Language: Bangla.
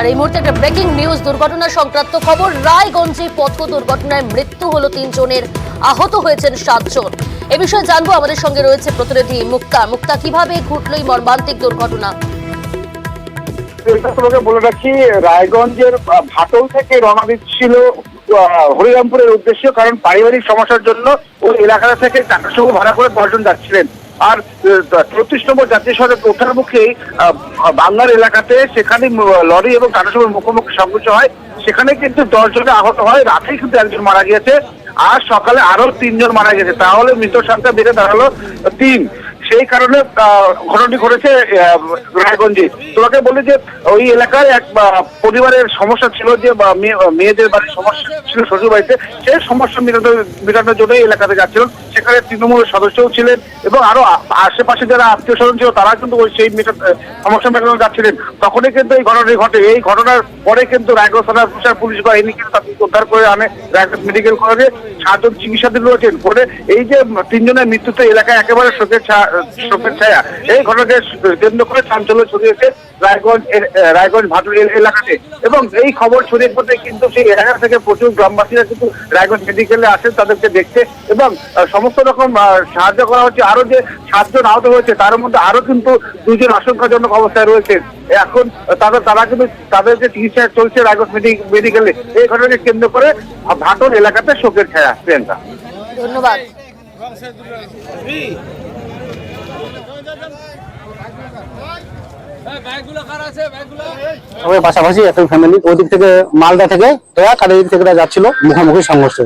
আর এই মুহূর্তে একটা ব্রেকিং নিউজ, দুর্ঘটনা সংক্রান্ত খবর। রায়গঞ্জে পথ দুর্ঘটনায় মৃত্যু হলো 3 জনের, আহত হয়েছেন 7 জন। এ বিষয়ে জানবো, আমাদের সঙ্গে রয়েছে প্রতিনিধি মুক্তা। কিভাবে ঘটলো এই মর্মান্তিক দুর্ঘটনা? তোমাকে বলে রাখি, রায়গঞ্জের ভাটল থেকে রওনা দিচ্ছিল হরিরামপুরের উদ্দেশ্যে, কারণ পারিবারিক সমস্যার জন্য ওই এলাকা থেকে টাকার সঙ্গে ভাড়া করে 10 জন যাচ্ছিলেন। আর 34 নম্বর জাতীয় সড়ক ওঠার মুখেই বাংলার এলাকাতে সেখানে লরি এবং টাটা সুমোর মুখোমুখি সংঘর্ষ হয়। সেখানে কিন্তু 10 জনে আহত হয়, রাতেই কিন্তু একজন মারা গিয়েছে, আর সকালে আরো 3 জন মারা গেছে। তাহলে মৃত সংখ্যা বেড়ে দাঁড়ালো 3। সেই কারণে ঘটনাটি ঘটেছে রায়গঞ্জে। তোমাকে বলি যে ওই এলাকায় এক পরিবারের সমস্যা ছিল, যে মেয়েদের বাড়ির সমস্যা ছিল শ্বশুর বাড়িতে, সেই সমস্যা মেটানোর জন্য এলাকাতে যাচ্ছিলেন। সেখানে তৃণমূলের সদস্যও ছিলেন এবং আরো আশেপাশে যারা আত্মীয় স্বজন ছিল তারা কিন্তু সেই সমস্যা মেটানো যাচ্ছিলেন। তখনই কিন্তু এই ঘটনাটি ঘটে। এই ঘটনার পরে কিন্তু রায়গঞ্জ থানার পুলিশ বাহিনী কিন্তু তাদেরকে উদ্ধার করে আনে রায়গঞ্জ মেডিকেল কলেজে। 7 জন চিকিৎসাধীন রয়েছেন। পরে এই যে 3 জনের মৃত্যুতে এলাকায় একেবারে শোকের ছায়া। এই ঘটনাকে কেন্দ্র করে চাঞ্চল্য ছড়িয়েছে রায়গঞ্জ ভাটুল এলাকাতে। এবং এই খবর ছড়িয়ে পড়তে কিন্তু সেই এলাকা থেকে প্রচুর গ্রামবাসীরা কিন্তু রায়গঞ্জ মেডিকেলে আসেন তাদেরকে দেখতে, এবং সমস্ত রকম সাহায্য করা হচ্ছে। আরো যে 7 জন আহত হয়েছে তার মধ্যে আরো কিন্তু 2 জন আশঙ্কাজনক অবস্থায় রয়েছে। এখন তারা কিন্তু তাদের যে চিকিৎসা চলছে রায়গঞ্জ মেডিকেলে। এই ঘটনাকে কেন্দ্র করে ভাটুল এলাকাতে শোকের ছায়া। প্রিয়াঙ্কা, ধন্যবাদ। সবাই পাশাপাশি একটা ফ্যামিলি, ওদিক থেকে মালদা থেকে কাদের দিক থেকে যাচ্ছিল, মুখোমুখি সংঘর্ষ।